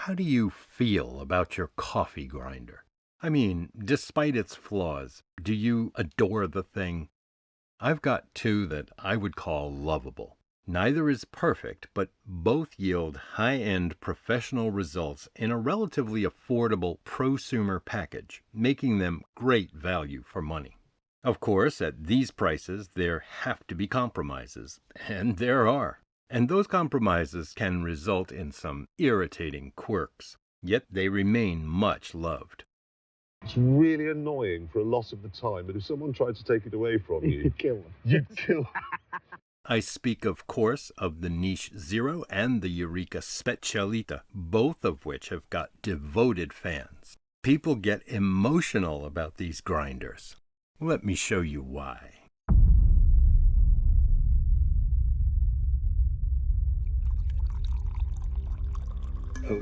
How do you feel about your coffee grinder? I mean, despite its flaws, do you adore the thing? I've got two that I would call lovable. Neither is perfect, but both yield high-end professional results in a relatively affordable prosumer package, making them great value for money. Of course, at these prices, there have to be compromises, and there are. And those compromises can result in some irritating quirks, yet they remain much loved. It's really annoying for a loss of the time, but if someone tried to take it away from you, you'd kill. I speak, of course, of the niche Zero and the Eureka Specialita, both of which have got devoted fans. People get emotional about these grinders. Let me show you why. Oh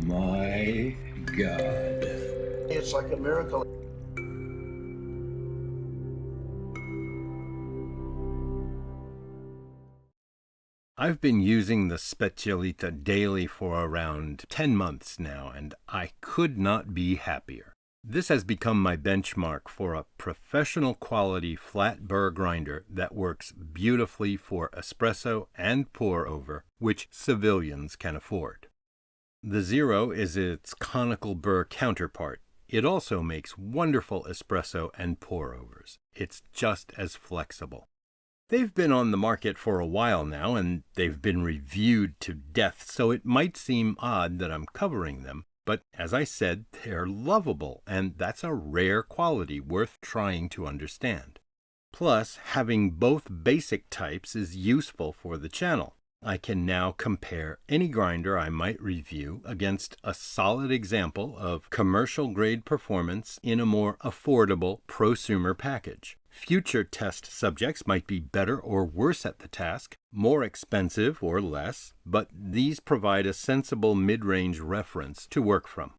my God. It's like a miracle. I've been using the Specialita daily for around 10 months now, and I could not be happier. This has become my benchmark for a professional quality flat burr grinder that works beautifully for espresso and pour over, which civilians can afford. The Zero is its conical burr counterpart. It also makes wonderful espresso and pour overs. It's just as flexible. They've been on the market for a while now, and they've been reviewed to death, so it might seem odd that I'm covering them. But as I said, they're lovable, and that's a rare quality worth trying to understand. Plus, having both basic types is useful for the channel. I can now compare any grinder I might review against a solid example of commercial-grade performance in a more affordable prosumer package. Future test subjects might be better or worse at the task, more expensive or less, but these provide a sensible mid-range reference to work from.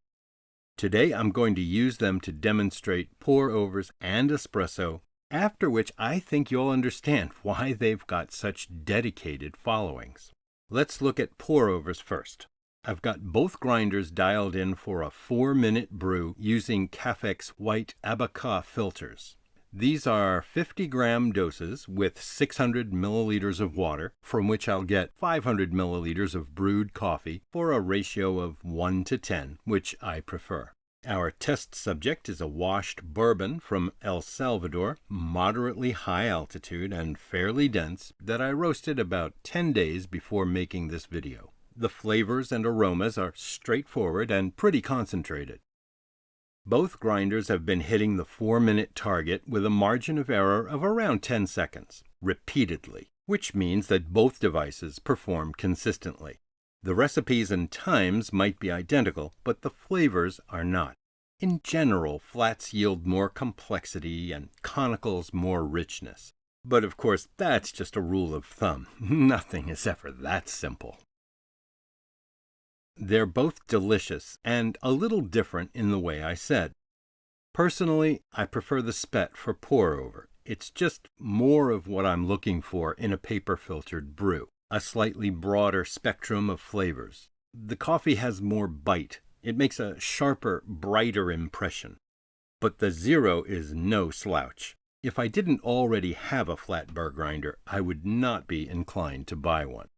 Today I'm going to use them to demonstrate pour-overs and espresso, after which I think you'll understand why they've got such dedicated followings. Let's look at pour-overs first. I've got both grinders dialed in for a 4-minute brew using Cafex white Abaca filters. These are 50-gram doses with 600 milliliters of water, from which I'll get 500 milliliters of brewed coffee for a ratio of 1 to 10, which I prefer. Our test subject is a washed bourbon from El Salvador, moderately high altitude and fairly dense, that I roasted about 10 days before making this video. The flavors and aromas are straightforward and pretty concentrated. Both grinders have been hitting the 4-minute target with a margin of error of around 10 seconds, repeatedly, which means that both devices perform consistently. The recipes and times might be identical, but the flavors are not. In general, flats yield more complexity and conicals more richness. But of course, that's just a rule of thumb. Nothing is ever that simple. They're both delicious and a little different in the way I said. Personally, I prefer the Spet for pour-over. It's just more of what I'm looking for in a paper-filtered brew. A slightly broader spectrum of flavors. The coffee has more bite. It makes a sharper, brighter impression. But the Zero is no slouch. If I didn't already have a flat burr grinder, I would not be inclined to buy one.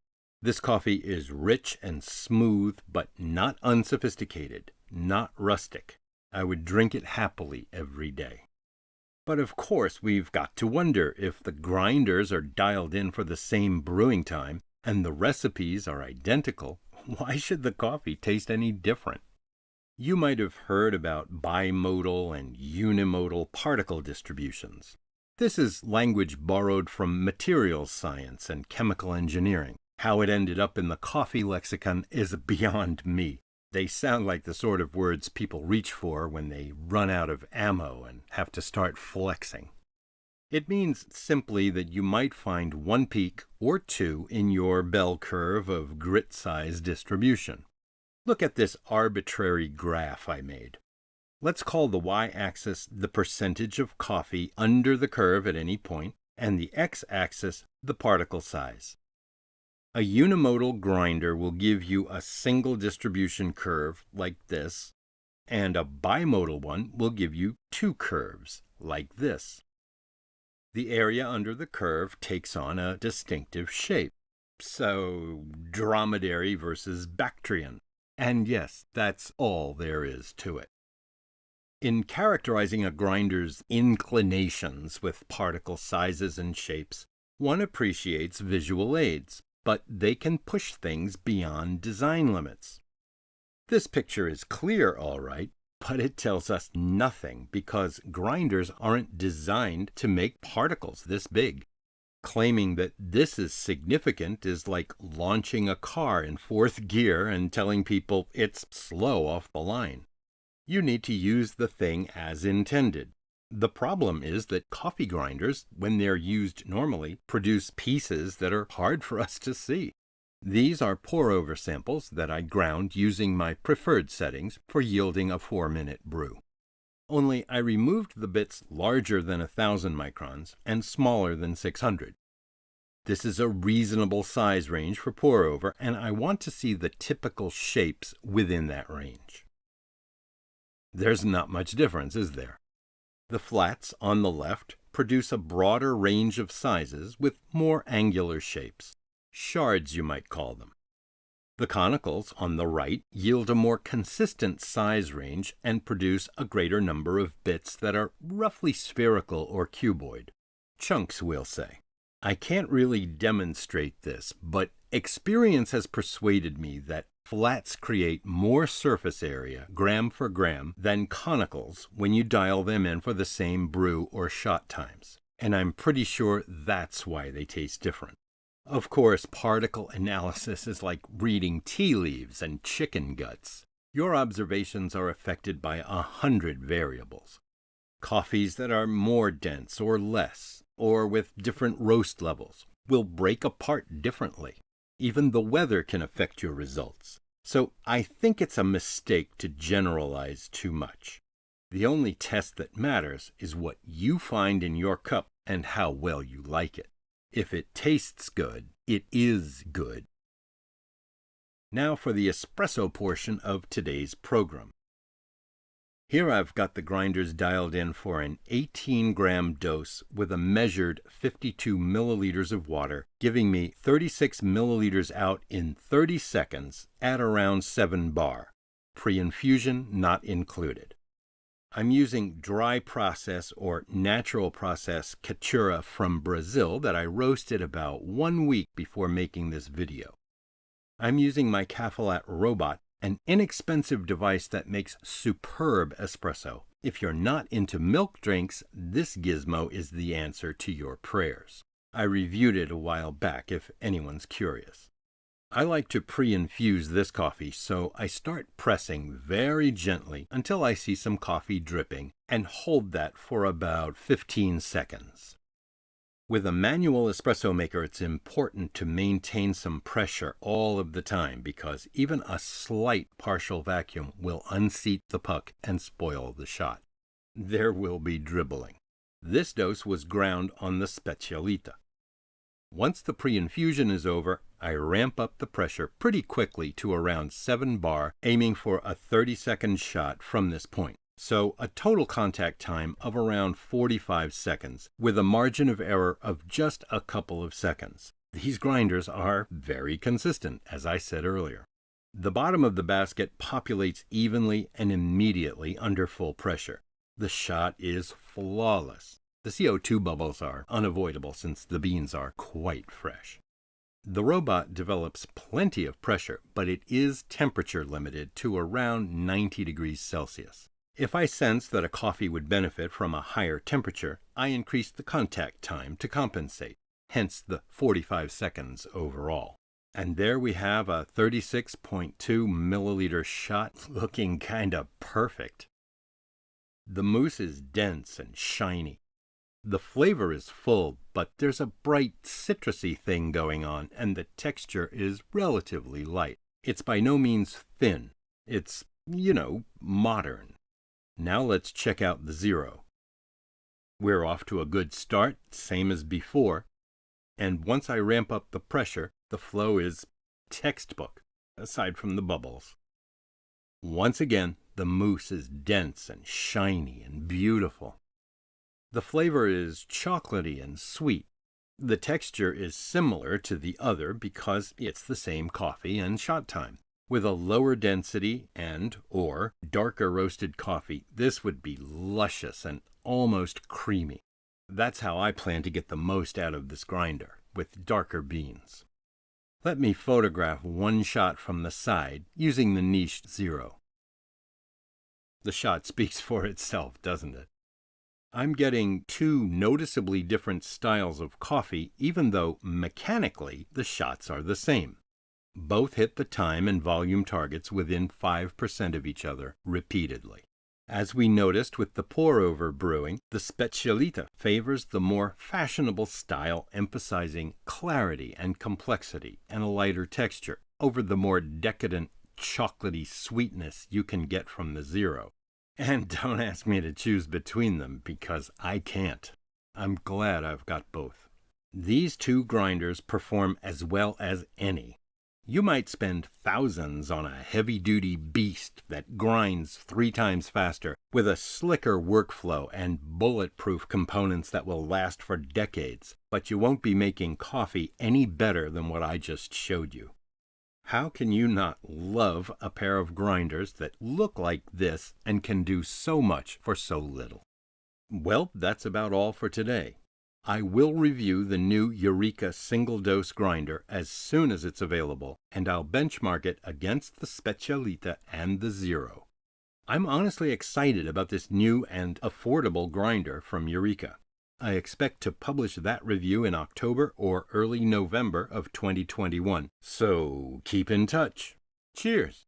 This coffee is rich and smooth, but not unsophisticated, not rustic. I would drink it happily every day. But of course, we've got to wonder if the grinders are dialed in for the same brewing time and the recipes are identical, why should the coffee taste any different? You might have heard about bimodal and unimodal particle distributions. This is language borrowed from materials science and chemical engineering. How it ended up in the coffee lexicon is beyond me. They sound like the sort of words people reach for when they run out of ammo and have to start flexing. It means simply that you might find one peak or two in your bell curve of grit size distribution. Look at this arbitrary graph I made. Let's call the y-axis the percentage of coffee under the curve at any point, and the x-axis the particle size. A unimodal grinder will give you a single distribution curve like this, and a bimodal one will give you two curves like this. The area under the curve takes on a distinctive shape. So, dromedary versus Bactrian. And yes, that's all there is to it. In characterizing a grinder's inclinations with particle sizes and shapes, one appreciates visual aids, but they can push things beyond design limits. This picture is clear, all right, but it tells us nothing because grinders aren't designed to make particles this big. Claiming that this is significant is like launching a car in fourth gear and telling people it's slow off the line. You need to use the thing as intended. The problem is that coffee grinders, when they're used normally, produce pieces that are hard for us to see. These are pour-over samples that I ground using my preferred settings for yielding a 4-minute brew. Only I removed the bits larger than 1,000 microns and smaller than 600. This is a reasonable size range for pour-over, and I want to see the typical shapes within that range. There's not much difference, is there? The flats on the left produce a broader range of sizes with more angular shapes. Shards, you might call them. The conicals on the right yield a more consistent size range and produce a greater number of bits that are roughly spherical or cuboid. Chunks, we'll say. I can't really demonstrate this, but experience has persuaded me that flats create more surface area, gram for gram, than conicals when you dial them in for the same brew or shot times. And I'm pretty sure that's why they taste different. Of course, particle analysis is like reading tea leaves and chicken guts. Your observations are affected by 100 variables. Coffees that are more dense or less, or with different roast levels, will break apart differently. Even the weather can affect your results. So I think it's a mistake to generalize too much. The only test that matters is what you find in your cup and how well you like it. If it tastes good, it is good. Now for the espresso portion of today's program. Here I've got the grinders dialed in for an 18-gram dose with a measured 52 milliliters of water, giving me 36 milliliters out in 30 seconds at around 7 bar. Pre-infusion not included. I'm using dry process or natural process caturra from Brazil that I roasted about 1 week before making this video. I'm using my Cafelat robot, an inexpensive device that makes superb espresso. If you're not into milk drinks, this gizmo is the answer to your prayers. I reviewed it a while back if anyone's curious. I like to pre-infuse this coffee, so I start pressing very gently until I see some coffee dripping and hold that for about 15 seconds. With a manual espresso maker, it's important to maintain some pressure all of the time because even a slight partial vacuum will unseat the puck and spoil the shot. There will be dribbling. This dose was ground on the Specialita. Once the pre-infusion is over, I ramp up the pressure pretty quickly to around 7 bar, aiming for a 30-second shot from this point. So a total contact time of around 45 seconds, with a margin of error of just a couple of seconds. These grinders are very consistent, as I said earlier. The bottom of the basket populates evenly and immediately under full pressure. The shot is flawless. The CO2 bubbles are unavoidable since the beans are quite fresh. The robot develops plenty of pressure, but it is temperature limited to around 90 degrees Celsius. If I sense that a coffee would benefit from a higher temperature, I increase the contact time to compensate, hence the 45 seconds overall. And there we have a 36.2 milliliter shot looking kinda perfect. The mousse is dense and shiny. The flavor is full, but there's a bright citrusy thing going on, and the texture is relatively light. It's by no means thin. It's, modern. Now let's check out the zero. We're off to a good start, same as before, and once I ramp up the pressure, The flow is textbook, aside from the bubbles. Once again, the mousse is dense and shiny and beautiful. The flavor is chocolatey and sweet. The texture is similar to the other because it's the same coffee and shot time. With a lower density or darker roasted coffee, this would be luscious and almost creamy. That's how I plan to get the most out of this grinder, with darker beans. Let me photograph one shot from the side using the niche 0. The shot speaks for itself, doesn't it? I'm getting two noticeably different styles of coffee, even though mechanically the shots are the same. Both hit the time and volume targets within 5% of each other repeatedly. As we noticed with the pour-over brewing, the Specialita favors the more fashionable style, emphasizing clarity and complexity and a lighter texture over the more decadent, chocolatey sweetness you can get from the 0. And don't ask me to choose between them because I can't. I'm glad I've got both. These two grinders perform as well as any. You might spend thousands on a heavy-duty beast that grinds 3 times faster with a slicker workflow and bulletproof components that will last for decades, but you won't be making coffee any better than what I just showed you. How can you not love a pair of grinders that look like this and can do so much for so little? Well, that's about all for today. I will review the new Eureka single-dose grinder as soon as it's available, and I'll benchmark it against the Specialita and the 0. I'm honestly excited about this new and affordable grinder from Eureka. I expect to publish that review in October or early November of 2021, so keep in touch. Cheers!